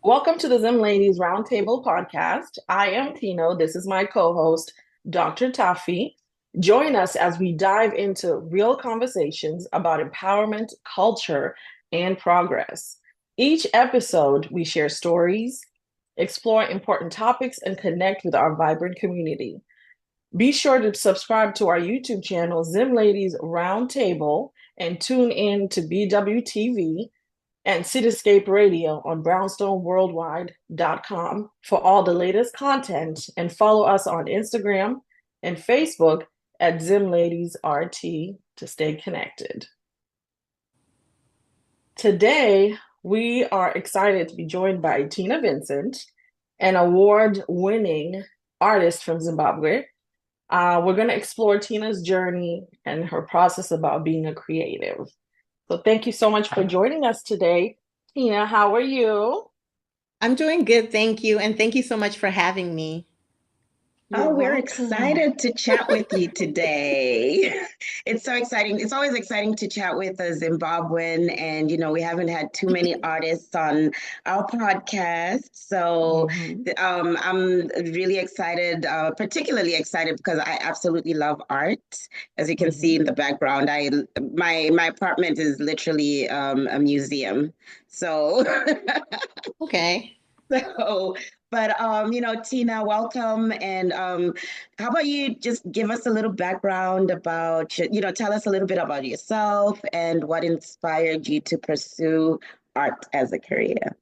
Welcome to the Zim Ladies Roundtable podcast. I am Tino. This is my co-host, Dr. Taffy. Join us as we dive into real conversations about empowerment, culture, and progress. Each episode, we share stories, explore important topics, and connect with our vibrant community. Be sure to subscribe to our YouTube channel, Zim Ladies Roundtable, and tune in to BWTV and Cityscape Radio on brownstoneworldwide.com for all the latest content, and follow us on Instagram and Facebook at ZimLadiesRT to stay connected. Today, we are excited to be joined by Tina Vincent, an award-winning artist from Zimbabwe. We're going to explore Tina's journey and her process about being a creative. So thank you so much for joining us today. Tina, how are you? I'm doing good, thank you. And thank you so much for having me. You're Oh, we're welcome. excited to chat with you today. It's so exciting. It's always exciting to chat with a Zimbabwean, and we haven't had too many artists on our podcast. So Mhm. I'm really excited, particularly excited because I absolutely love art. As you can see Mhm. in the background, my apartment is literally a museum. So Okay. So, but Tina, welcome. And how about you just give us a little background about, tell us a little bit about yourself and what inspired you to pursue art as a career.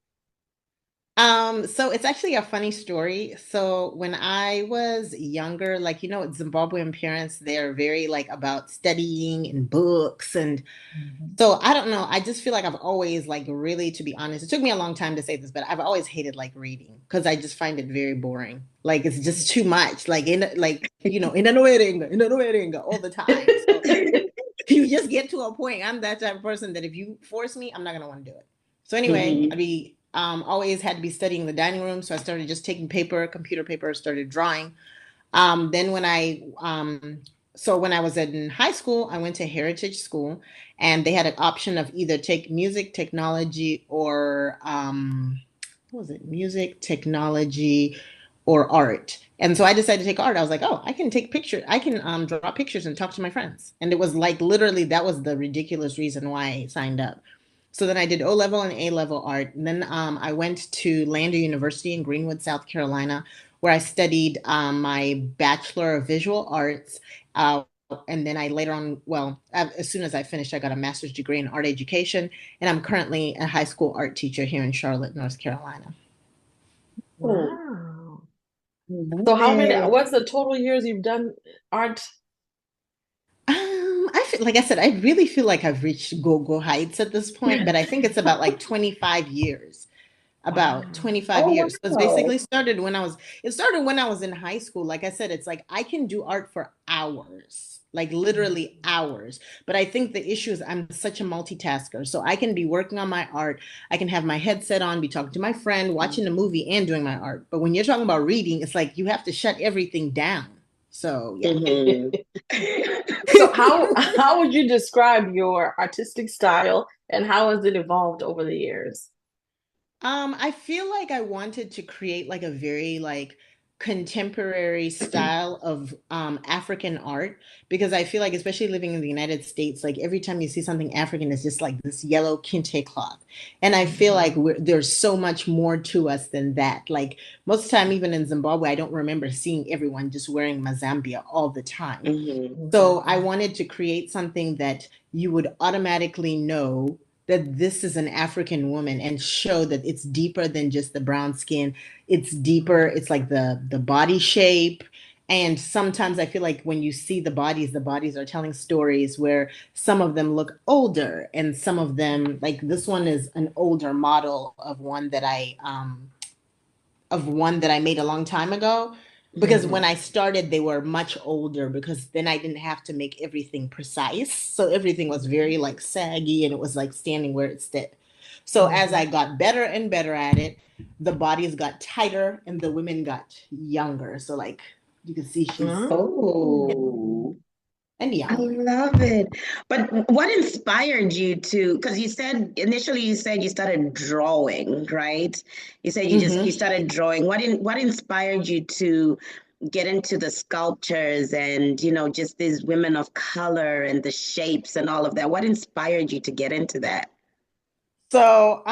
So it's actually a funny story. So when I was younger, Zimbabwean parents, they're very like about studying and books. And Mhm. so I don't know. I just feel like I've always like really, to be honest, it took me a long time to say this, but I've always hated like reading because I just find it very boring. Like it's just too much. In a all the time. So you just get to a point. I'm that type of person that if you force me, I'm not gonna want to do it. So anyway, I'd Mhm. be always had to be studying the dining room. So I started just taking paper, computer paper, started drawing. Then when I was in high school, I went to Heritage School, and they had an option of either take music, technology, or what was it? Music, technology, or art. And so I decided to take art. I was like, oh, I can take pictures. I can draw pictures and talk to my friends. And it was like literally that was the ridiculous reason why I signed up. So then I did O level and A level art. And then I went to Lander University in Greenwood, South Carolina, where I studied my Bachelor of Visual Arts. And then I later on, well, as soon as I finished, I got a master's degree in art education. And I'm currently a high school art teacher here in Charlotte, North Carolina. Oh, Wow. So love how many, it. what's the total years you've done art? I feel, like I said, I really feel like I've reached go-go heights at this point, but I think it's about like 25 years. About Wow. 25 Oh, years. So it's wow. basically it started when I was in high school. Like I said, it's like I can do art for hours, like literally Mhm. hours. But I think the issue is I'm such a multitasker. So I can be working on my art, I can have my headset on, be talking to my friend, watching a movie and doing my art. But when you're talking about reading, it's like you have to shut everything down. So yeah. Mhm. So how would you describe your artistic style and how has it evolved over the years? I feel like I wanted to create like a very like contemporary style of African art because I feel like especially living in the United States, like every time you see something African, it's just like this yellow kente cloth. And I feel like Mhm. there's so much more to us than that. Like most of the time, even in Zimbabwe, I don't remember seeing everyone just wearing Mazambia all the time. Mhm. So I Mhm. wanted to create something that you would automatically know that this is an African woman and show that it's deeper than just the brown skin. It's deeper. Mhm. It's like the body shape. And sometimes I feel like when you see the bodies are telling stories where some of them look older and some of them, like this one is an older model of one that I made a long time ago. Because when Mhm. I started, they were much older because then I didn't have to make everything precise. So everything was very like saggy and it was like standing where it stood. So as I Mhm. got better and better at it, the bodies got tighter and the women got younger. So like you can see she's Oh. Oh. and I young. love it. But what inspired you to, because you said initially you said you started drawing, right? You said you Hmm. started drawing. What inspired you to get into the sculptures and, just these women of color and the shapes and all of that? What inspired you to get into that? So,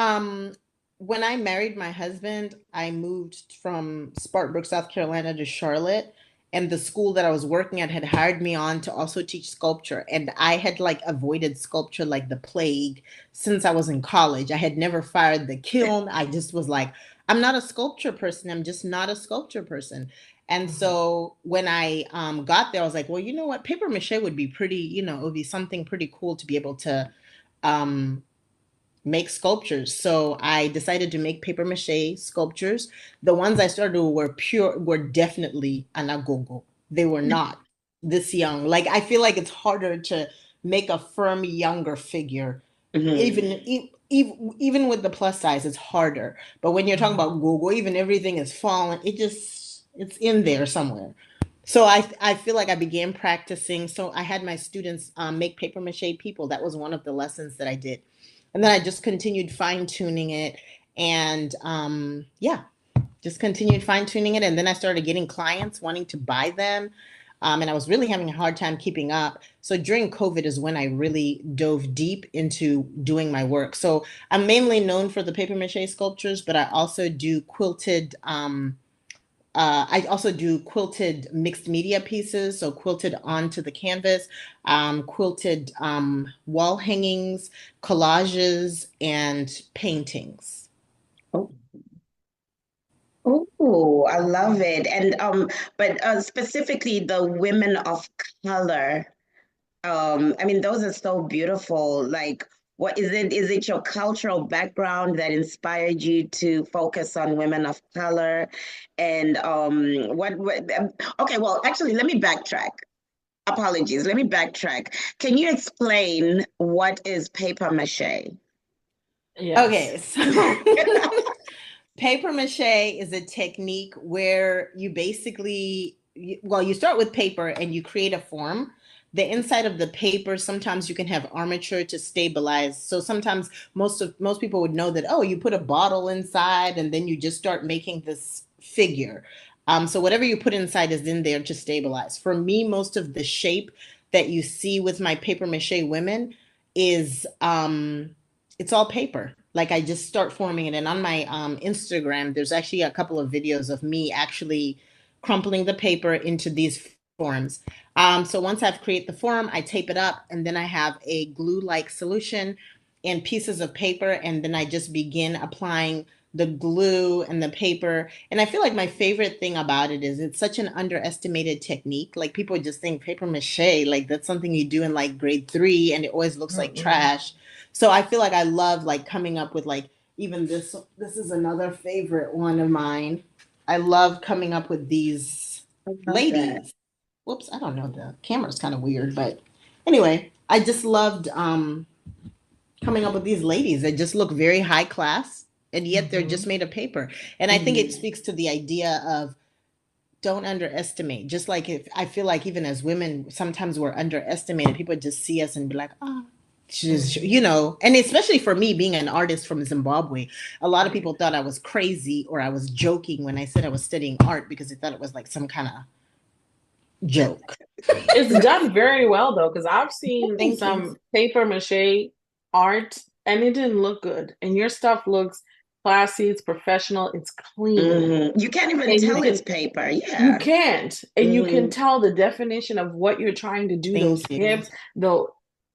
when I married my husband, I moved from Spartanburg, South Carolina to Charlotte, and the school that I was working at had hired me on to also teach sculpture. And I had like avoided sculpture like the plague since I was in college. I had never fired the kiln. I just was like, I'm not a sculpture person. I'm just not a sculpture person. And Mhm. so when I got there, I was like, well, you know what? Paper mache would be pretty, it would be something pretty cool to be able to um, make sculptures. So I decided to make paper mache sculptures. The ones I started with were definitely anagongo. They were not this young. Like I feel like it's harder to make a firm younger figure. Hmm. Even with the plus size, it's harder. But when you're talking Mhm. about Google, even everything is falling. It's in there somewhere. So I feel like I began practicing. So I had my students make paper mache people. That was one of the lessons that I did, and then I just continued fine tuning it, and yeah, just continued fine tuning it, and then I started getting clients wanting to buy them. And I was really having a hard time keeping up. So during COVID is when I really dove deep into doing my work. So I'm mainly known for the paper mache sculptures, but I also do quilted mixed media pieces, so quilted onto the canvas, quilted wall hangings, collages, and paintings. Oh, oh, I love it. And but specifically the women of color. I mean, those are so beautiful. Like, what is it? Is it your cultural background that inspired you to focus on women of color? And okay, well, actually, let me backtrack. Apologies, let me backtrack. Can you explain what is paper mache? Yes. Okay, so paper mache is a technique where you basically, well, you start with paper and you create a form. The inside of the paper, sometimes you can have armature to stabilize. So sometimes most people would know that, oh, you put a bottle inside and then you just start making this figure. So whatever you put inside is in there to stabilize. For me, most of the shape that you see with my paper mache women is it's all paper. Like I just start forming it. And on my Instagram, there's actually a couple of videos of me actually crumpling the paper into these forms. So once I've created the form, I tape it up, and then I have a glue-like solution and pieces of paper, and then I just begin applying the glue and the paper. And I feel like my favorite thing about it is it's such an underestimated technique. Like people just think paper mache, like that's something you do in like grade 3, and it always looks like Mm-mm. trash. So I feel like I love like coming up with like even this. This is another favorite one of mine. I love coming up with these I love that. ladies. Whoops, I don't know. The camera's kind of weird, but anyway, I just loved coming up with these ladies that just look very high class, and yet they're just Mhm. made of paper. And I think it Mhm. speaks to the idea of don't underestimate. Just like if I feel like even as women, sometimes we're underestimated. People just see us and be like, oh, she's, Mhm. and especially for me being an artist from Zimbabwe, a lot of Right. people thought I was crazy or I was joking when I said I was studying art because they thought it was like some kind of joke. It's done very well though, because I've seen Thank you. some paper mache art and it didn't look good. And your stuff looks classy, it's professional, it's clean. Mhm. You can't even And tell it's paper. you Yeah. can't. And you can Hmm. tell the definition of what you're trying to do, those Thank you. hips, the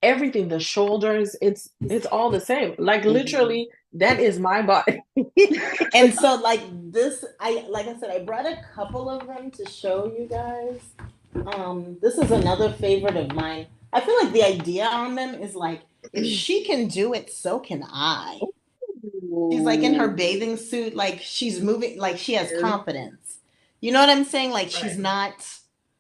everything, the shoulders, it's all the same. Like Hmm. literally, that is my body. And so like this, like I said, I brought a couple of them to show you guys. This is another favorite of mine. I feel like the idea on them is like if she can do it, so can I. She's like in her Ooh. bathing suit, like she's moving, like she has Yes. confidence. You know what I'm saying? Like she's Right. not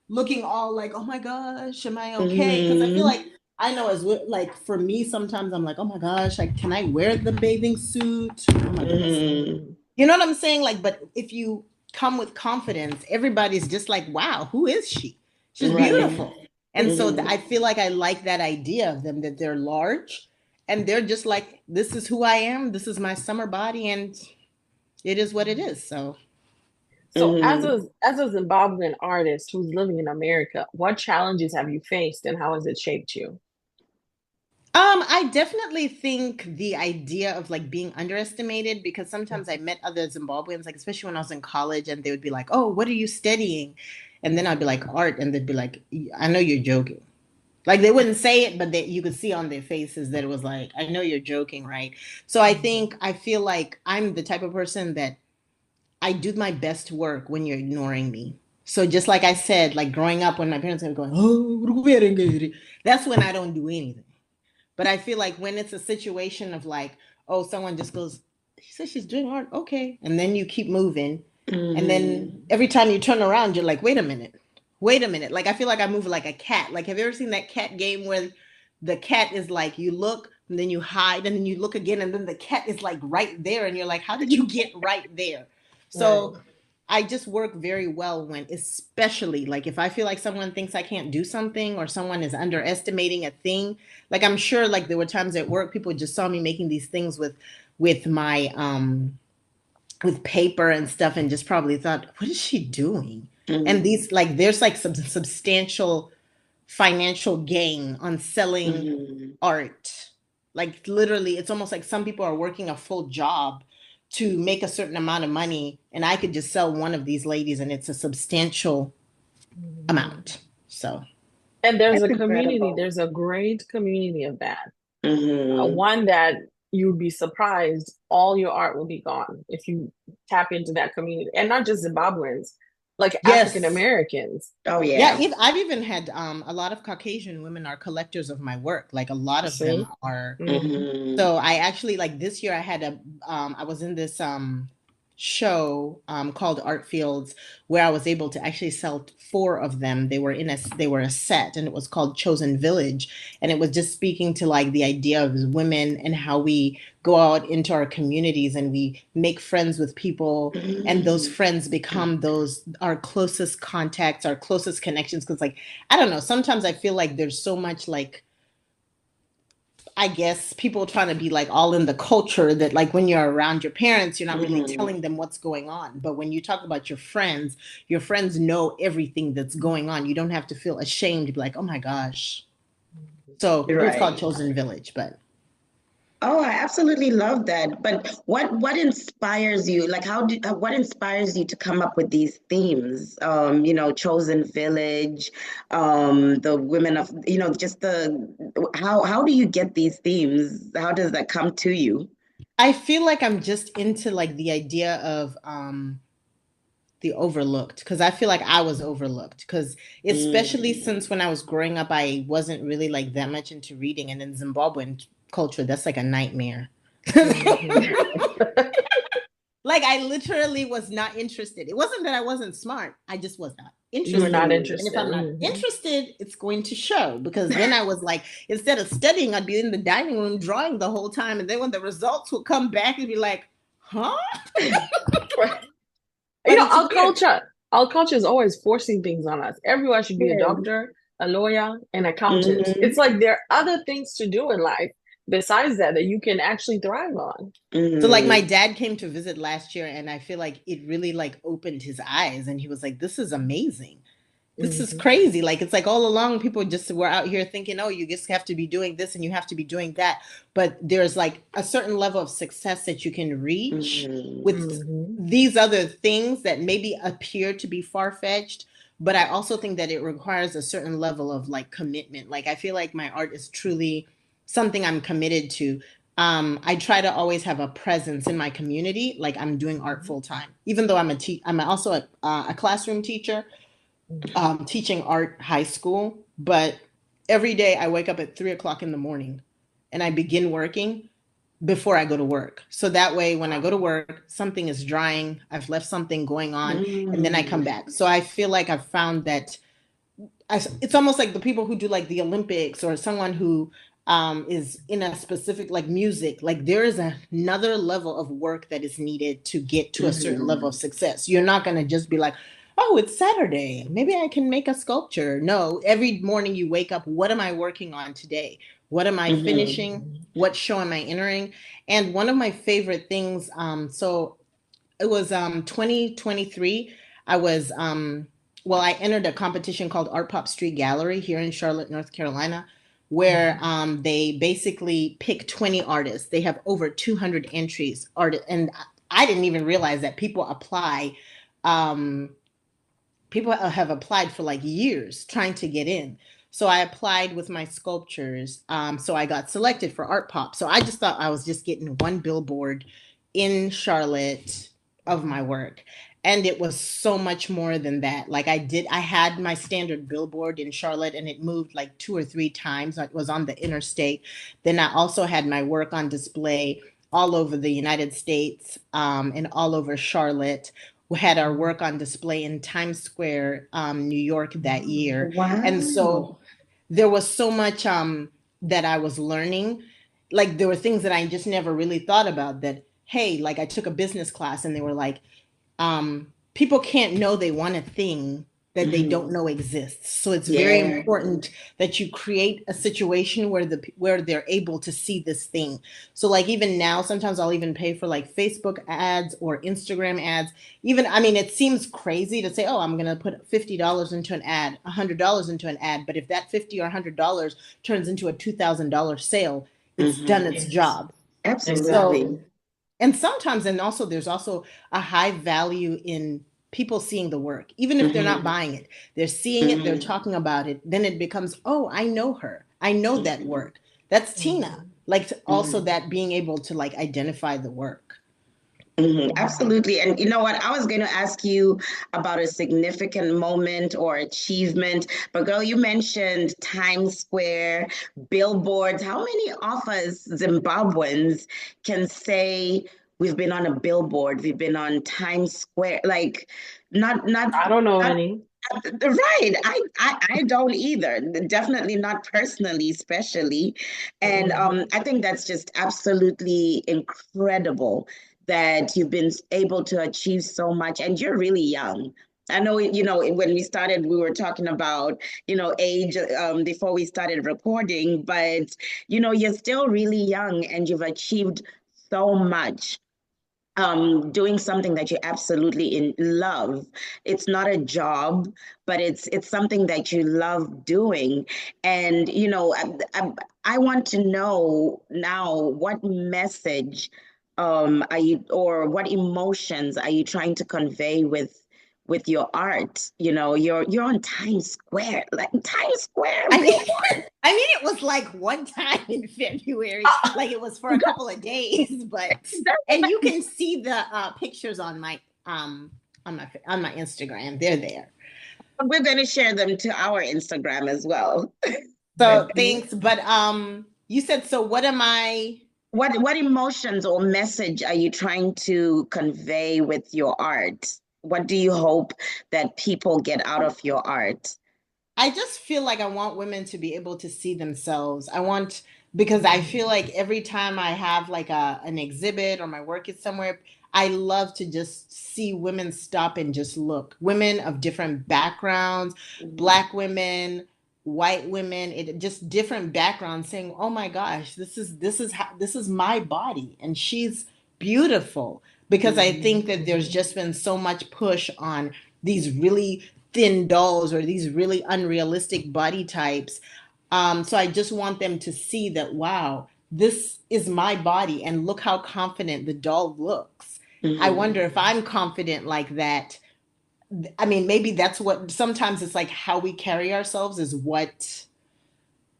looking all like, oh my gosh, am I okay? Because I feel Hmm. like I know like for me, sometimes I'm like, oh my gosh, like can I wear the bathing suit? Oh my goodness. Hmm. Mhm. You know what I'm saying? Like, but if you come with confidence, everybody's just like, wow, who is she? She's Right. beautiful. And so I feel like I like that idea of them, that they're large and they're just like, this is who I am. This is my summer body and it is what it is. So So as a Zimbabwean artist who's living in America, what challenges have you faced and how has it shaped you? I definitely think the idea of like being underestimated, because sometimes I met other Zimbabweans, like especially when I was in college, and they would be like, "Oh, what are you studying?" And then I'd be like, "Art," and they'd be like, "I know you're joking." Like they wouldn't say it, but you could see on their faces that it was like, "I know you're joking, right?" So I feel like I'm the type of person that I do my best work when you're ignoring me. So just like I said, like growing up when my parents were going, "Oh," that's when I don't do anything. But I feel like when it's a situation of like, oh, someone just goes, she says she's doing art, okay. And then you keep moving. And then every time you turn around, you're like, wait a minute. Wait a minute. Like I feel like I move like a cat. Like have you ever seen that cat game where the cat is like you look and then you hide and then you look again and then the cat is like right there and you're like, how did you get right there? Right. So I just work very well when, especially like if I feel like someone thinks I can't do something or someone is underestimating a thing. Like I'm sure like there were times at work people just saw me making these things with my with paper and stuff and just probably thought, what is she doing? And these like there's like some substantial financial gain on selling art. Like literally, it's almost like some people are working a full job to make a certain amount of money, and I could just sell one of these ladies, and it's a substantial amount. So, And there's That's a community, incredible. there's a great community of that. Mm-hmm. One that you'd be surprised all your art will be gone if you tap into that community. And not just Zimbabweans, like African yes, Americans. Oh yeah, yeah. I've even had a lot of Caucasian women are collectors of my work. Like a lot of them See? are. Hmm. Mm-hmm. So I actually like this year I had a I was in this show called Art Fields where I was able to actually sell four of them. They were a set and it was called Chosen Village, and it was just speaking to like the idea of women and how we go out into our communities and we make friends with people, and those friends become those our closest contacts, our closest connections. Because like I don't know, sometimes I feel like there's so much like I guess people trying to be like all in the culture that like when you're around your parents, you're not really Mm-hmm. telling them what's going on. But when you talk about your friends know everything that's going on. You don't have to feel ashamed to be like, oh my gosh. So it was called Right. Chosen Village, but Oh, I absolutely love that. But what inspires you? Like, what inspires you to come up with these themes? Chosen village, the women of, just the how do you get these themes? How does that come to you? I feel like I'm just into like the idea of the overlooked because I feel like I was overlooked because especially Mm. since when I was growing up, I wasn't really like that much into reading, and in Zimbabwean culture, that's like a nightmare. Hmm. Like I literally was not interested. It wasn't that I wasn't smart. I just was not You were interested. not Mm. And if interested. I'm not Hmm. interested, it's going to show because then I was like, instead of studying, I'd be in the dining room drawing the whole time. And then when the results would come back, it'd be like, huh? You But know, it's weird. our culture is always forcing things on us. Everyone should be a Yes. doctor, a lawyer, an accountant. It's Mm-hmm. like there are other things to do in life besides that that you can actually thrive on. So like my Mm-hmm. dad came to visit last year and I feel like it really like opened his eyes and he was like, this is amazing. This is Hmm. crazy. Like it's like all along people just were out here thinking, oh, you just have to be doing this and you have to be doing that. But there's like a certain level of success that you can reach Mm-hmm. with Hmm. these other things that maybe appear to be far-fetched. But I also think that it requires a certain level of like commitment. Like I feel like my art is truly something I'm committed to. I try to always have a presence in my community. Like I'm doing art full time, even though I'm also a classroom teacher teaching art high school, but every day I wake up at 3 o'clock in the morning and I begin working before I go to work. So that way, when I go to work, something is drying, I've left something going on, and then I come Mm. back. So I feel like I've found that it's almost like the people who do like the Olympics or someone who is in a specific like music, like there is another level of work that is needed to get to a certain level of Mm-hmm. success. You're not going to just be like, oh, it's Saturday. Maybe I can make a sculpture. No, every morning you wake up, what am I working on today? What am I finishing? What show am I entering? And one of my favorite things, so it was 2023. I was well, I entered a competition called Art Pop Street Gallery here in Charlotte, North Carolina, where they basically pick 20 artists. They have over 200 entries. And I didn't even realize that um, people have applied for like years trying to get in. So I applied with my sculptures. So I got selected for Art Pop. So I just thought I was just getting one billboard in Charlotte of my work. And it was so much more than that. Like I had my standard billboard in Charlotte and it moved like 2 or 3 times. It was on the interstate. Then I also had my work on display all over the United States, and all over Charlotte. We had our work on display in Times Square, New York that year. And so Wow. there was so much that I was learning. Like there were things that I just never really thought about that, hey, like I took a business class and they were like, people can't know they want a thing that they don't know exists. So it's very Yeah. important that you create a situation where they're able to see this thing. So like even now, sometimes I'll even pay for like Facebook ads or Instagram ads. Even I mean, it seems crazy to say, oh, I'm gonna put $50 into an ad, $100 into an ad, but if that 50 or $100 turns into a $2,000 sale, it's done its Yes, job. So Absolutely. and sometimes, and also there's also a high value in people seeing the work, even if they're not buying it. They're seeing it, they're talking about it. Then it becomes, oh, I know her. I know that work. That's Tina. Like also that being able to like identify the work. Absolutely. And you know what? I was going to ask you about a significant moment or achievement, but girl, you mentioned Times Square, billboards. How many of us Zimbabweans can say we've been on a billboard, we've been on Times Square? Like, not, not, I don't know not. any. Right. I don't either. Definitely not personally, especially. And I think that's just absolutely incredible that you've been able to achieve so much. And you're really young. I know, when we started, we were talking about, age before we started recording, but, you're still really young and you've achieved so much, doing something that you absolutely love. It's not a job, but it's something that you love doing. And I want to know now, what message are you, or what emotions are you trying to convey with your art? You're on Times Square, like Times Square I mean, billboard. I mean, it was like one time in February, like it was for a couple of days, but and you can see the pictures on my Instagram. They're there. We're going to share them to our Instagram as well. So thanks. But you said so. What am I? What emotions or message are you trying to convey with your art? What do you hope that people get out of your art? I just feel like I want women to be able to see themselves. I want because I feel like every time I have like an exhibit or my work is somewhere, I love to just see women stop and just look. Women of different backgrounds, black women, white women, it just different backgrounds saying, "Oh my gosh, this is my body and she's beautiful." Because I think that there's just been so much push on these really thin dolls or these really unrealistic body types. So I just want them to see that, wow, this is my body and look how confident the doll looks. I wonder Mhm. if I'm confident like that. I mean, maybe that's what sometimes it's like how we carry ourselves is what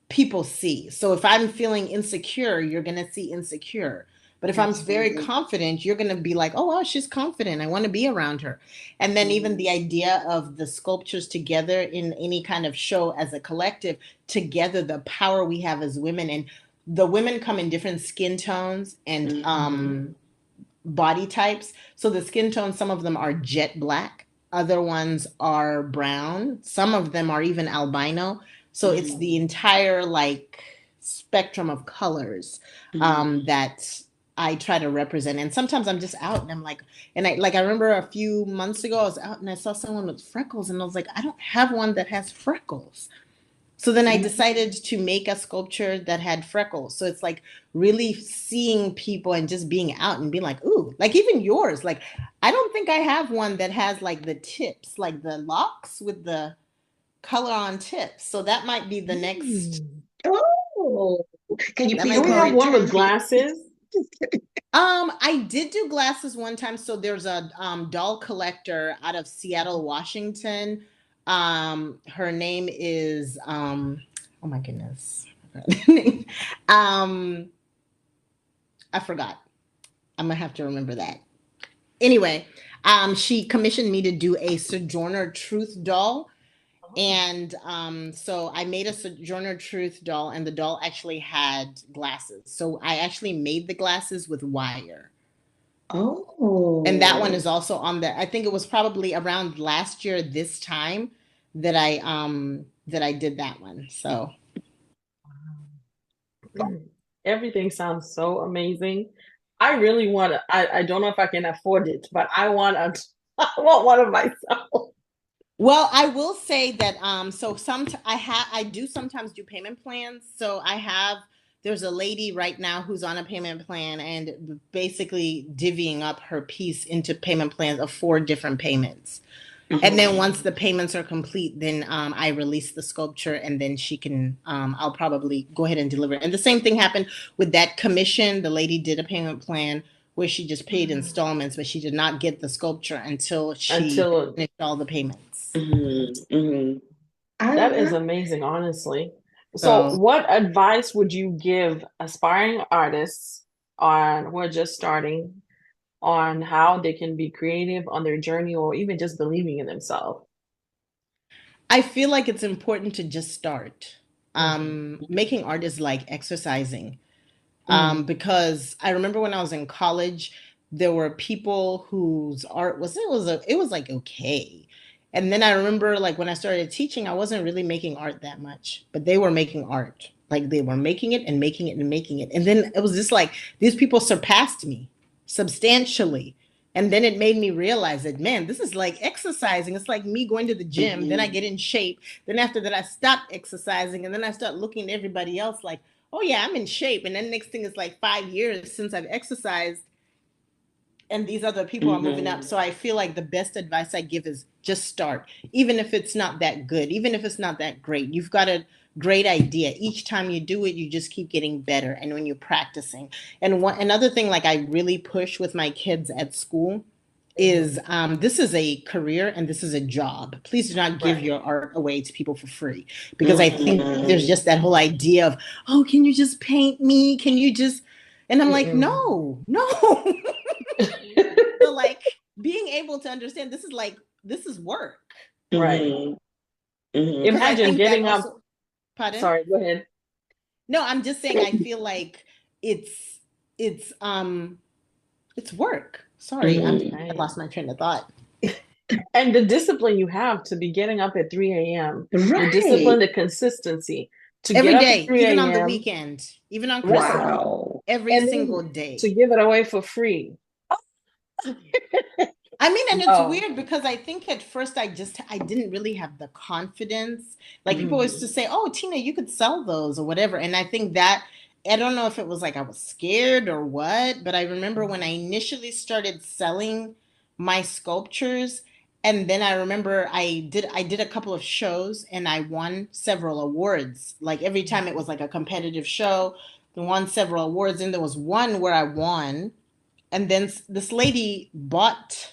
people see. So if I'm feeling insecure, you're going to see insecure. But if I'm very Absolutely. confident, you're going to be like, oh, wow, she's confident. I want to be around her. And then even the idea of the sculptures together in any kind of show as a collective, together, the power we have as women. And the women come in different skin tones and body types. So the skin tones, some of them are jet black, other ones are brown, some of them are even albino. So it's the entire like spectrum of colors Mhm. that I try to represent. And sometimes I'm just out and I'm like, and I remember a few months ago, I was out and I saw someone with freckles and I was like, I don't have one that has freckles. So then I decided to make a sculpture that had freckles. So it's like really seeing people and just being out and being like, ooh, like even yours. Like, I don't think I have one that has like the tips, like the locks with the color on tips. So that might be the next. Oh, can you That please Can might we be. have one with return? glasses? I did do glasses one time. So there's a doll collector out of Seattle, Washington. Her name is oh my goodness. um, I forgot. I'm gonna have to remember that. Anyway, she commissioned me to do a Sojourner Truth doll. And so I made a Sojourner Truth doll, and the doll actually had glasses. So I actually made the glasses with wire. And that one Oh, is also on there. I think it was probably around last year this time that I did that one. So Everything sounds so amazing. I really want to, I don't know if I can afford it, but I want a, I want one of myself. well, I will say that so I do sometimes do payment plans. So there's a lady right now who's on a payment plan and basically divvying up her piece into payment plans of 4 different payments. And then once the payments are complete, then I release the sculpture, and then she can. I'll probably go ahead and deliver it. And the same thing happened with that commission. The lady did a payment plan where she just paid installments, but she did not get the sculpture until she Until finished all the payments. I that is love. amazing, honestly. So, So what advice would you give aspiring artists on who are just starting on how they can be creative on their journey or even just believing in themselves? I feel like it's important to just start. Mhm. Making art is like exercising. Mm. Because I remember when I was in college, there were people whose art it was like okay. And then I remember like when I started teaching, I wasn't really making art that much, but they were making art. Like they were making it and making it and making it. And then it was just like these people surpassed me substantially. And then it made me realize that, man, this is like exercising. It's like me going to the gym. Then I get in shape. Then after that, I stop exercising. And then I start looking at everybody else like, oh yeah, I'm in shape. And then next thing is like 5 years since I've exercised and these other people are moving up. So I feel like the best advice I give is just start, even if it's not that good, even if it's not that great. You've got a great idea. Each time you do it, you just keep getting better. And when you're practicing, and another thing, like I really push with my kids at school is this is a career and this is a job. Please do not give Right. your art away to people for free because I think there's just that whole idea of, oh, can you just paint me? Can you just, and I'm like, Mm-mm. no, no. So like being able to understand this is work. Right. Because I Imagine think that getting up. also, pardon? Sorry, go ahead. No, I'm just saying I feel like it's it's um it's work. Sorry, I Right. lost my train of thought. And the discipline you have to be getting up at 3 a.m., the Right. discipline, the consistency to get Every up at day, even on 3 the a.m., weekend, even on Christmas, right? Wow. every And single then to day. give it away for free. I mean, and it's No. weird because I think at first I didn't really have the confidence. Like people used to Mhm. say, "Oh, Tina, you could sell those or whatever." And I think that I don't know if it was like I was scared or what, but I remember when I initially started selling my sculptures, and then I remember I did a couple of shows and I won several awards. Like every time it was like a competitive show, I won several awards, and there was one where I won, and then this lady bought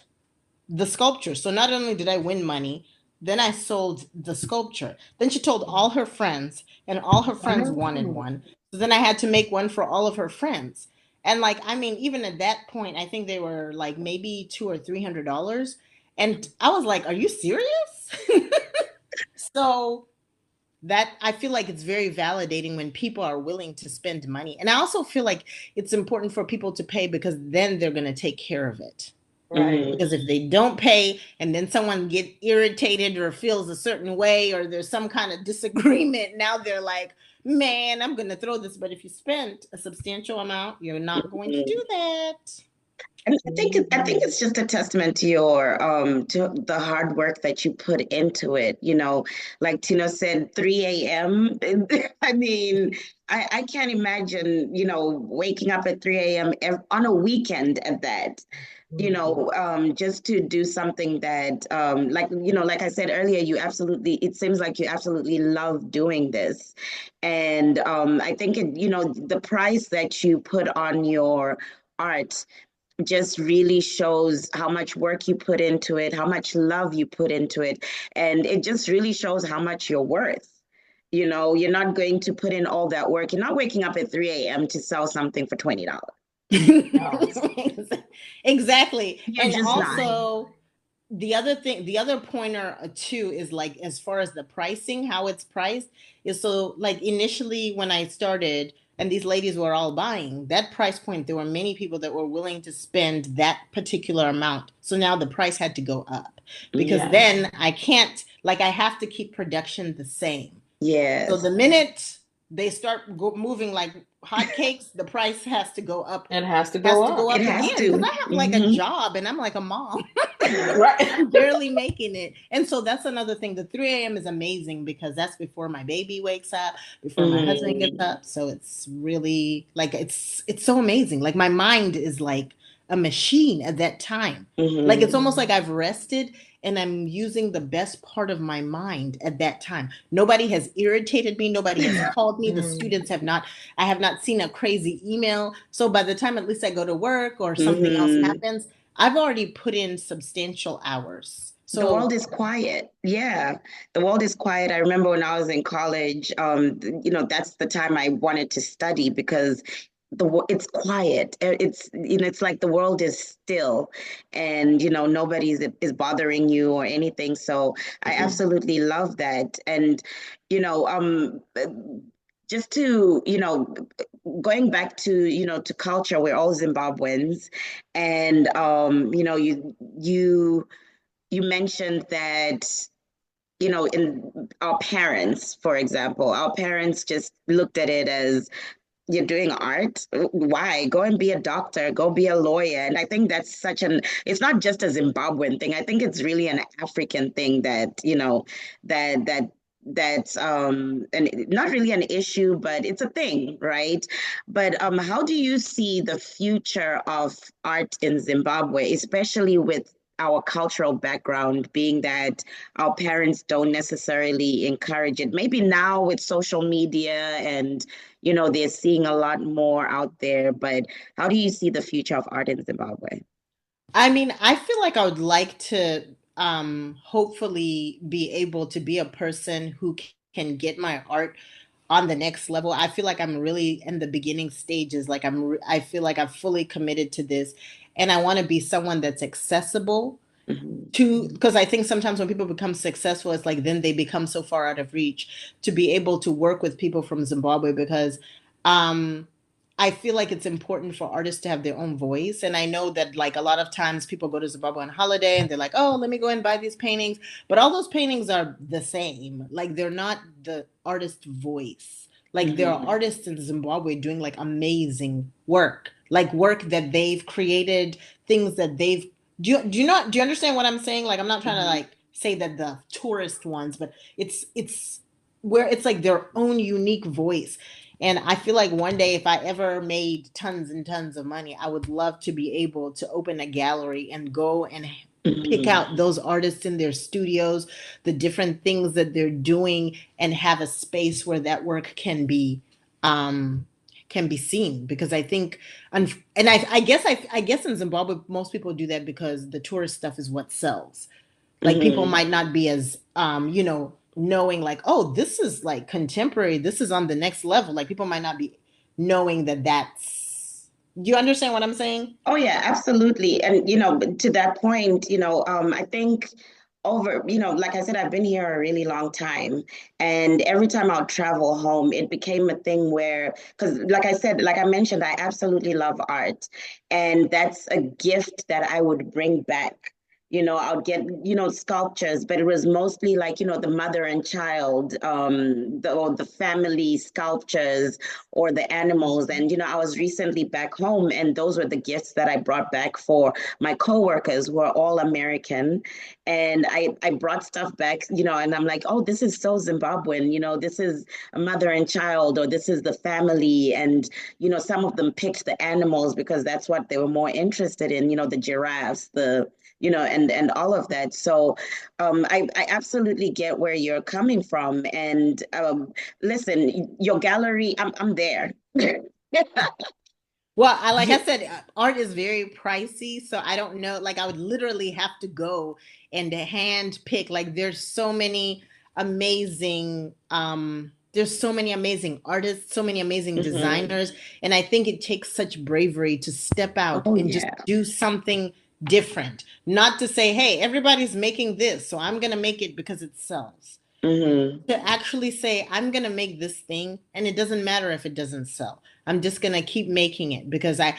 the sculpture. So not only did I win money, then I sold the sculpture. Then she told all her friends, and all her friends wanted Wow. one. So then I had to make one for all of her friends. And like, I mean, even at that point, I think they were like maybe $200 or $300. And I was like, are you serious? So that I feel like it's very validating when people are willing to spend money. And I also feel like it's important for people to pay because then they're going to take care of it. Right. Because if they don't pay and then someone get irritated or feels a certain way or there's some kind of disagreement, now they're like man, I'm going to throw this. But if you spent a substantial amount, you're not going to do that. And I think it's just a testament to your to the hard work that you put into it. You know, like Tina said, 3 a.m. I mean, I can't imagine, you know, waking up at 3 a.m. On a weekend at that. You know, just to do something that, like, you know, like I said earlier, it seems like you absolutely love doing this. And I think you know, the price that you put on your art just really shows how much work you put into it, how much love you put into it. And it just really shows how much you're worth. You know, you're not going to put in all that work. You're not waking up at 3 a.m. to sell something for $20. No. Exactly. You're And just not. also, the other thing, the other pointer too is like as far as the pricing, how it's priced is so like initially when I started and these ladies were all buying that price point, there were many people that were willing to spend that particular amount. So now the price had to go up because Yes. then I can't, like, I have to keep production the same. So Yes. the minute they start moving like hotcakes, the price has to go up. It has to Has go to go up. It up has again because to. I have like a Hmm. job and I'm like a mom. Right. I'm barely making it. And so that's another thing. The 3 a.m. is amazing because that's before my baby wakes up, before my husband gets Mm. up. So it's really like it's so amazing. Like my mind is like a machine at that time. Like it's Hmm. almost like I've rested and I'm using the best part of my mind at that time. Nobody has irritated me. Nobody has called me. The Mm. students have not, I have not seen a crazy email. So by the time at least I go to work or something else Hmm. happens, I've already put in substantial hours. The world So, is quiet. Yeah, the world is quiet. I remember when I was in college, you know, that's the time I wanted to study because it's quiet. It's, you know, it's like the world is still, and you know is bothering you or anything. So I absolutely love that. And you know, just to, you know, going back to, you know, to culture, we're all Zimbabweans, and you know, you mentioned that, you know, in our parents, for example, our parents just looked at it as you're doing art. Why? Go and be a doctor, go be a lawyer. And I think that's it's not just a Zimbabwean thing. I think it's really an African thing that, you know, that's and not really an issue, but it's a thing, right? But how do you see the future of art in Zimbabwe, especially with our cultural background, being that our parents don't necessarily encourage it? Maybe now with social media and, you know, they're seeing a lot more out there, but how do you see the future of art in Zimbabwe? I mean, I feel like I would like to hopefully be able to be a person who can get my art on the next level. I feel like I'm really in the beginning stages. Like I feel like I'm fully committed to this and I want to be someone that's accessible Mhm. to, because I think sometimes when people become successful, it's like then they become so far out of reach to be able to work with people from Zimbabwe because um I feel like it's important for artists to have their own voice. And I know that like a lot of times people go to Zimbabwe on holiday and they're like, oh, let me go and buy these paintings. But all those paintings are the same. Like they're not the artist voice. Like there are Mhm. artists in Zimbabwe doing like amazing work, like work that they've created, things that they've do you understand what I'm saying? Like I'm not trying to Mhm. like say that the tourist ones, but it's where it's like their own unique voice. And I feel like one day if I ever made tons and tons of money, I would love to be able to open a gallery and go and pick Mhm. out those artists in their studios, the different things that they're doing and have a space where that work um can be seen because I think and I guess in Zimbabwe most people do that because the tourist stuff is what sells. Like people Mhm. might not be as knowing like, oh, this is like contemporary, this is on the next level. Like people might not be knowing that that's, do you understand what I'm saying? Oh yeah, absolutely. And you know, to that point, you know, I think over, you know, like I said, I've been here a really long time, and every time I'll travel home, it became a thing where, because like I said, like I mentioned, I absolutely love art, and that's a gift that I would bring back. I would get, sculptures, but it was mostly like, the mother and child, or the family sculptures or the animals. And, I was recently back home, and those were the gifts that I brought back for my coworkers who are all American. And I brought stuff back, and I'm like, oh, this is so Zimbabwean, this is a mother and child, or this is the family. And, some of them picked the animals because that's what they were more interested in, the giraffes, and all of that. So I absolutely get where you're coming from. And listen, your gallery, I'm there. Well, like I said, art is very pricey, so I don't know. Like, I would literally have to go and hand pick. Like, there's so many amazing artists, so many amazing designers, and I think it takes such bravery to step out and just do something different. Not to say, hey, everybody's making this, so I'm gonna make it because it sells. To actually say, I'm going to make this thing, and it doesn't matter if it doesn't sell. I'm just going to keep making it because I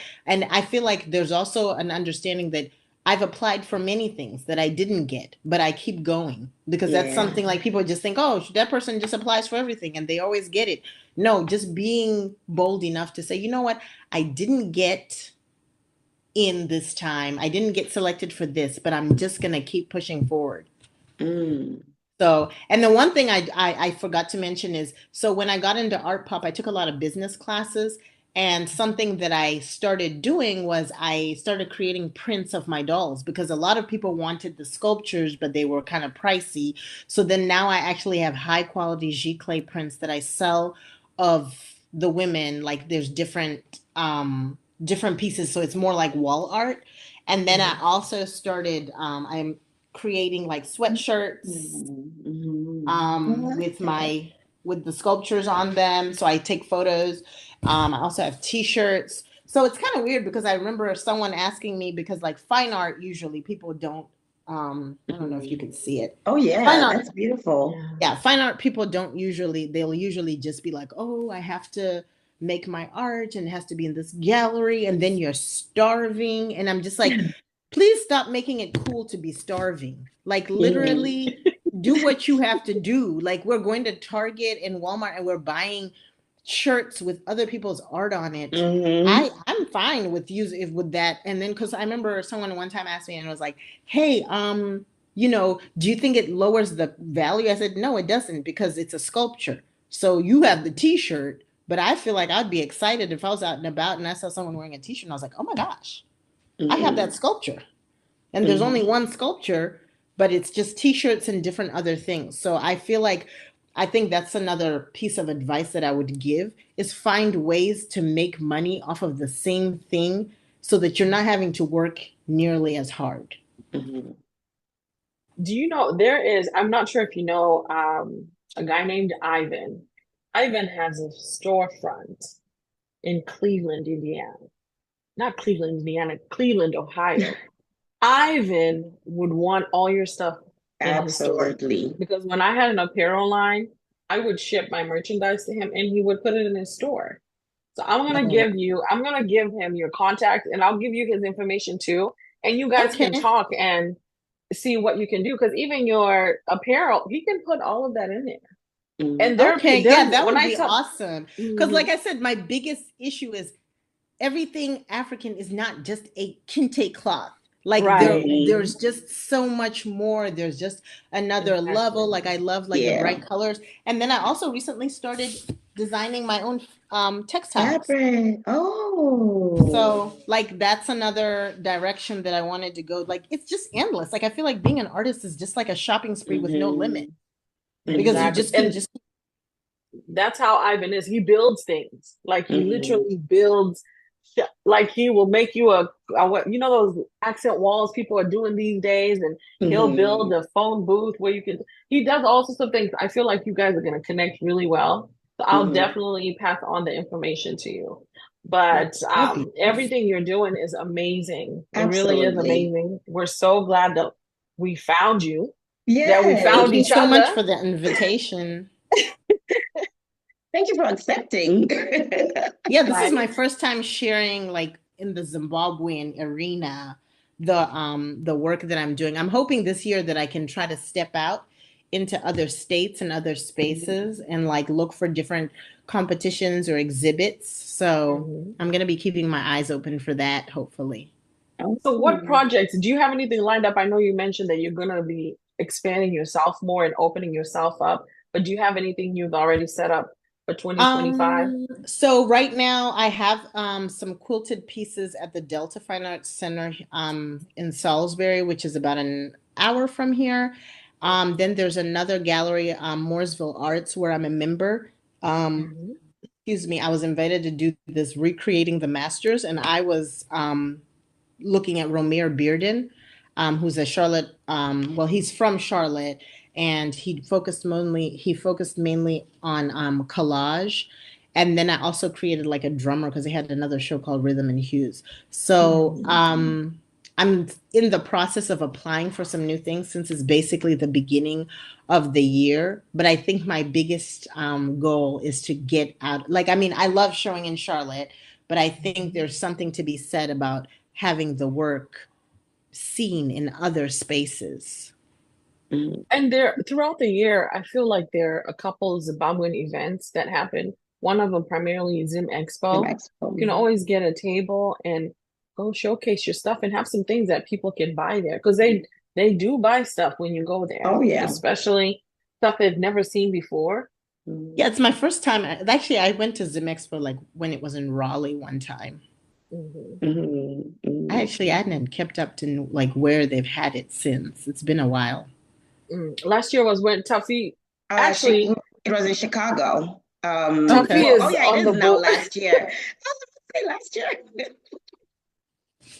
feel like there's also an understanding that I've applied for many things that I didn't get, but I keep going because that's something like people just think, oh, that person just applies for everything and they always get it. No, just being bold enough to say, you know what, I didn't get in this time. I didn't get selected for this, but I'm just going to keep pushing forward. So, and the one thing I forgot to mention is, so when I got into Art Pop, I took a lot of business classes, and something that I started doing was I started creating prints of my dolls because a lot of people wanted the sculptures, but they were kind of pricey. So then now I actually have high quality giclée prints that I sell of the women. Like, there's different pieces, so it's more like wall art. And then I also started, I'm creating like sweatshirts with the sculptures on them. So I take photos. I also have t-shirts. So it's kind of weird because I remember someone asking me, because like fine art, usually people don't, I don't know if you can see it. Oh yeah, fine art, that's beautiful. Yeah, fine art people don't usually, they'll usually just be like, oh, I have to make my art and it has to be in this gallery, and then you're starving. And I'm just like, please stop making it cool to be starving. Like, literally do what you have to do. Like, we're going to Target and Walmart and we're buying shirts with other people's art on it. I'm fine with with that. And then, because I remember someone one time asked me and it was like, hey, do you think it lowers the value? I said, no, it doesn't, because it's a sculpture. So you have the t-shirt, but I feel like I'd be excited if I was out and about and I saw someone wearing a t-shirt and I was like, oh my gosh, I have that sculpture. And there's only one sculpture, but it's just t-shirts and different other things. So I think that's another piece of advice that I would give, is find ways to make money off of the same thing so that you're not having to work nearly as hard. Do you know I'm not sure if you know, a guy named Ivan. Ivan has a storefront in Cleveland, Indiana. Not Cleveland, Indiana, Cleveland, Ohio. Ivan would want all your stuff in his store. Absolutely. Because when I had an apparel line, I would ship my merchandise to him and he would put it in his store. So I'm gonna give him your contact, and I'll give you his information too. And you guys can talk and see what you can do. Because even your apparel, he can put all of that in there. And that would be awesome. Because like I said, my biggest issue is everything African is not just a kente cloth. Like, there's just so much more. There's just another level. Like, I love the bright colors. And then I also recently started designing my own textiles. Fabric. Oh. So like, that's another direction that I wanted to go. Like, it's just endless. Like, I feel like being an artist is just like a shopping spree with no limit. Because you just can just. That's how Ivan is. He builds things. Like, he literally builds. Like, he will make you those accent walls people are doing these days, and he'll build a phone booth where he does all sorts of things. I feel like you guys are going to connect really well. So I'll definitely pass on the information to you. But everything you're doing is amazing. Absolutely. It really is amazing. We're so glad that we found you. Yeah. That we found each other. Thank you so much for the invitation. Thank you for accepting. Yeah, this is my first time sharing, like, in the Zimbabwean arena. the work that I'm doing. I'm hoping this year that I can try to step out into other states and other spaces and like look for different competitions or exhibits. So Mhm. I'm gonna be keeping my eyes open for that, hopefully. So what Oh, projects, do you have anything lined up? I know you mentioned that you're going to be expanding yourself more and opening yourself up, but do you have anything you've already set up for 2025? So right now I have some quilted pieces at the Delta Fine Arts Center in Salisbury, which is about an hour from here. Then there's another gallery, Mooresville Arts, where I'm a member. Um, Mhm. excuse me, I was invited to do this recreating the masters, and I was looking at Romare Bearden, who's a Charlotte. Well, he's from Charlotte, and he focused mainly on collage. And then I also created like a drummer because they had another show called Rhythm and Hues. So Mhm. I'm in the process of applying for some new things since it's basically the beginning of the year. But I think my biggest goal is to get out. Like, I mean, I love showing in Charlotte, but I think Mhm. there's something to be said about having the work seen in other spaces. mm, And there, throughout the year, I feel like there are a couple of Zimbabwean events that happen. One of them primarily Zim the Expo. Mexico. You can always get a table and go showcase your stuff and have some things that people can buy there because they do buy stuff when you go there, Oh, yeah. especially stuff they've never seen before. Yeah, Mm, it's my first time. Actually, I went to Zim Expo like when it was in Raleigh one time. Mhm. I mm. actually hadn't kept up to like where they've had it since. It's been a while. Last year was when Taffy, Chi actually, it was in Chicago. Taffy Okay. Well, oh is yeah, it on is the now board. last year. I was about to say last year.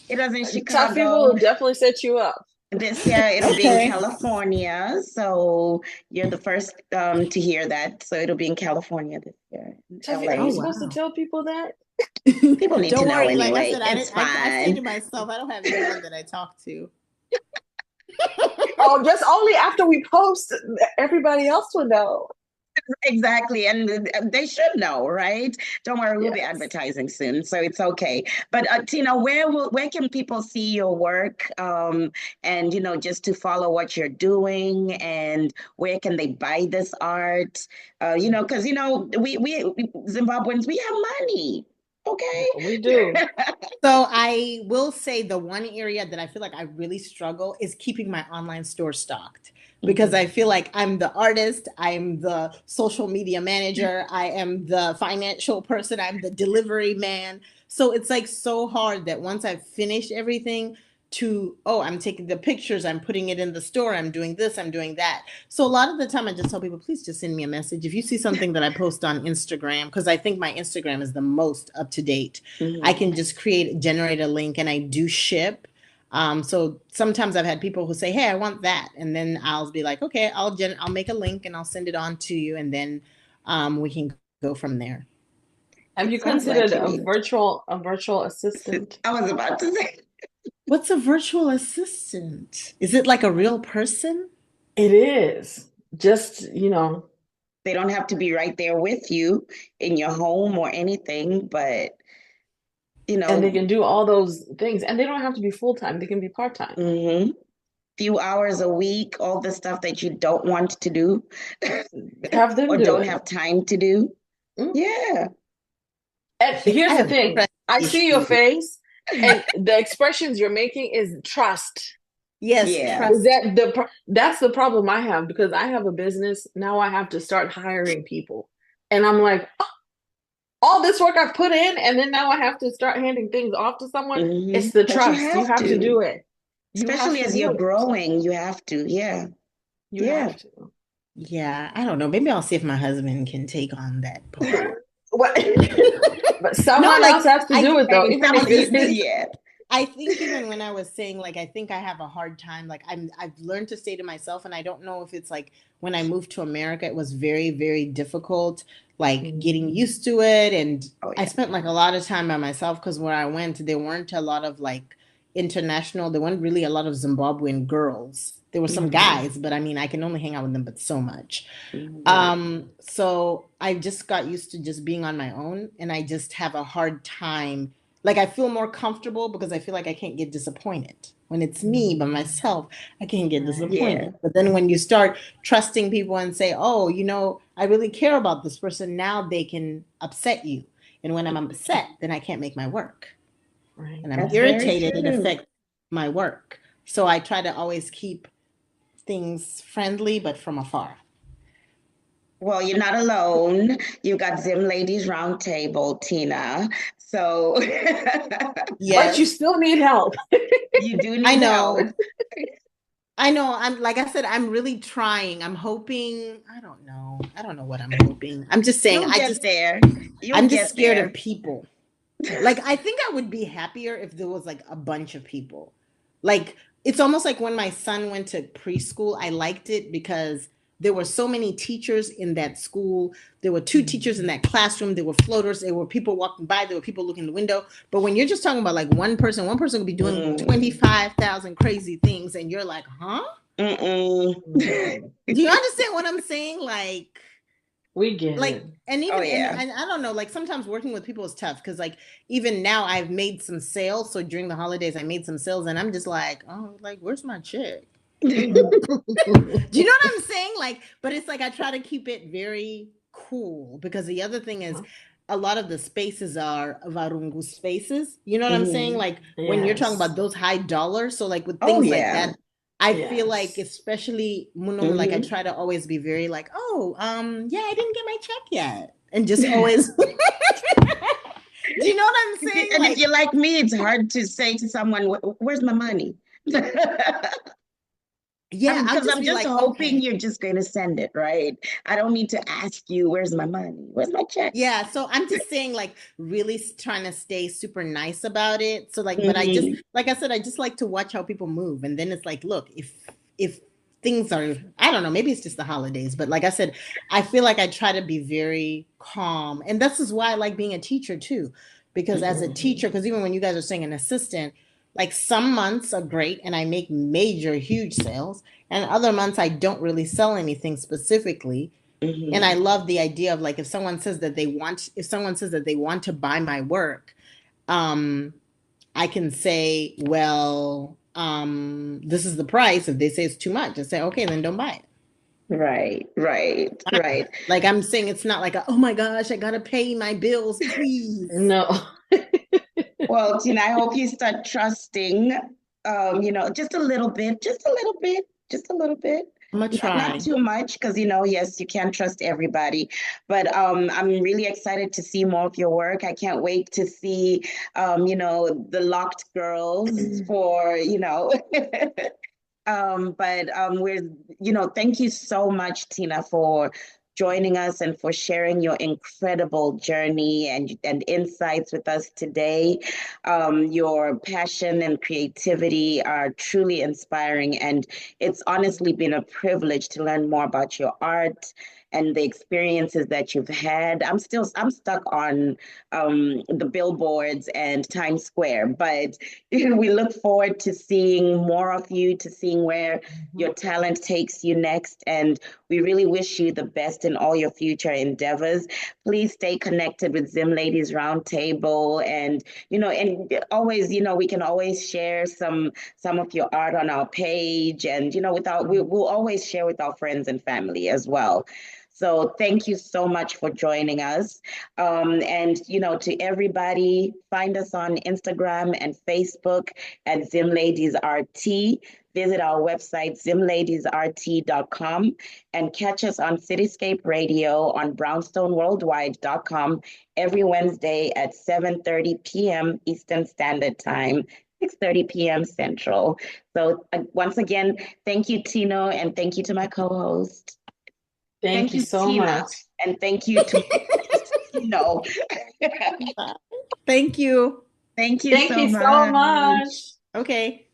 It was in Taffy Chicago. will definitely set you up. This year it'll be in Okay. California. So you're the first to hear that. So it'll be in California this year, in Taffy, are Oh you LA. supposed to wow. tell people that? People need to Don't know worry. Like I anyway. said, I It's didn't. I say to fine. myself, I don't have anyone that I talk to. Oh, just only after we post, everybody else will know. Exactly. And they should know, right? Don't worry, we'll be Yes. advertising soon, so it's okay. But Tina, where can people see your work? And just to follow what you're doing, and where can they buy this art? Because we Zimbabweans, we have money. Okay. We do. So I will say the one area that I feel like I really struggle is keeping my online store stocked because I Mhm. feel like I'm the artist, I'm the social media manager, I am the financial person, I'm the delivery man. So it's like so hard that once I've finished everything to, oh, I'm taking the pictures, I'm putting it in the store, I'm doing this, I'm doing that. So a lot of the time I just tell people, please just send me a message. If you see something that I post on Instagram, because I think my Instagram is the most up to date, I Mhm. can just generate a link and I do ship. So sometimes I've had people who say, "Hey, I want that," and then I'll be like, "Okay, I'll make a link and I'll send it on to you, and then we can go from there." Have It you sounds like considered you need. a virtual assistant? I was about to say What's a virtual assistant? Is it like a real person? It is. Just, they don't have to be right there with you in your home or anything, but you and they know, can do all those things. And they don't have to be full-time. They can be part-time. hmm few hours a week, all the stuff that you don't want to do Have them or do don't it. have time to do. Mm. Yeah. And I here's the have thing. trust I see your issues. face and the expressions you're making is trust. Yes, Yeah. Is trust. that that's the problem I have because I have a business. Now I have to start hiring people. And I'm like, "Oh, all this work I've put in, and then now I have to start handing things off to someone. It's the But you trust. You have have to to, do it. You have especially to as do you're it. growing, you have to. Yeah. You Yeah. have to. Yeah, I don't know. Maybe I'll see if my husband can take on that part. What? But No, someone like else has to I do it though, Hey, even if somebody, it's his. yeah. I think even when I was saying like I think I have a hard time like I've learned to say to myself and I don't know if it's like when I moved to America it was very very difficult like getting Mhm. used to it and Oh, I yeah. spent like a lot of time by myself because where I went there weren't a lot of like international there weren't really a lot of Zimbabwean girls. There were some Hmm. guys, but I mean I can only hang out with them but so much. Right. So I just got used to just being on my own and I just have a hard time. Like I feel more comfortable because I feel like I can't get disappointed. When it's me by myself, I can get Yeah. disappointed. But then when you start trusting people and say, oh, I really care about this person, now they can upset you. And when I'm upset, then I can't make my work. Right. And I'm That's very irritated, it true. affects my work. So I try to always keep things friendly, but from afar. Well, you're not alone. You got Zim Ladies Roundtable, Tina. So But you Yes, still need help. you do I need help. know. I know. I'm like I said, I'm really trying. I'm hoping. I don't know. I don't know what I'm hoping. I'm just saying, You'll get there. You'll I'm just get scared there. of people. Like, I think I would be happier if there was like a bunch of people. Like, it's almost like when my son went to preschool, I liked it because there were so many teachers in that school. There were two teachers in that classroom. There were floaters. There were people walking by. There were people looking in the window. But when you're just talking about like one person could be doing Mm, 25,000 crazy things, and you're like, huh? mm-mm. Do you understand what I'm saying? We get Like, it. and Oh even yeah. and I don't know, like sometimes working with people is tough because like even now I've made some sales. So during the holidays I made some sales and I'm just like, oh, like where's my check? Do you know what I'm saying? Like, but it's like I try to keep it very cool because the other thing is a lot of the spaces are Varungu spaces. You know what I'm saying? Mhm. Like when you're talking Yes. about those high dollars, so like with Oh things like yeah. that, I feel like Yes. especially Munum, like I Mhm. try to always be very like, oh, yeah, I didn't get my check yet. And just always do you know what I'm saying? And if Like you're like me, it's hard to say to someone, "Where's my money?" yeah, I'll Because just I'm be just like, hoping okay. you're just going to send it, right? I don't need to ask you, "Where's my money? Where's my check?" Yeah, so I'm just saying, like, really trying to stay super nice about it. So, like, but I just, Mhm. like I said, I just like to watch how people move, and then it's like, look, if things are, I don't know, maybe it's just the holidays, but like I said, I feel like I try to be very calm, and this is why I like being a teacher too, because as a teacher, Mhm. because even when you guys are saying an assistant, like some months are great, and I make major, huge sales, and other months I don't really sell anything specifically and I Mhm. love the idea of like if someone says that they want to buy my work, um, I can say, well, this is the price. If they say it's too much, I say, okay, then don't buy Right, right, it. right. Like I'm saying, it's not like oh my gosh, I gotta pay my bills, please. No. Well, Tina, I hope you start trusting, just a little bit, just a little bit, just a little bit. I'm gonna Not try. too much, because yes, you can't trust everybody. But I'm really excited to see more of your work. I can't wait to see, the Locked Girls for, but thank you so much, Tina, for joining us and for sharing your incredible journey and insights with us today. Your passion and creativity are truly inspiring, and it's honestly been a privilege to learn more about your art and the experiences that you've had. I'm stuck on the billboards and Times Square, but we look forward to seeing more of you, to seeing where your talent takes you next. And we really wish you the best in all your future endeavors. Please stay connected with Zim Ladies Roundtable. And always, we can always share some of your art on our page. And, we'll always share with our friends and family as well. So thank you so much for joining us. And to everybody, find us on Instagram and Facebook at Zim Ladies RT. Visit our website, zimladiesrt.com, and catch us on Cityscape Radio on brownstoneworldwide.com every Wednesday at 7:30 p.m. Eastern Standard Time, 6:30 p.m. Central. So once again, thank you, Tino, and thank you to my co-host. Thank Thank you you, so Tina, much. and thank you to my co-host, Tino. Thank you. Thank you Thank so you so much. much. Okay.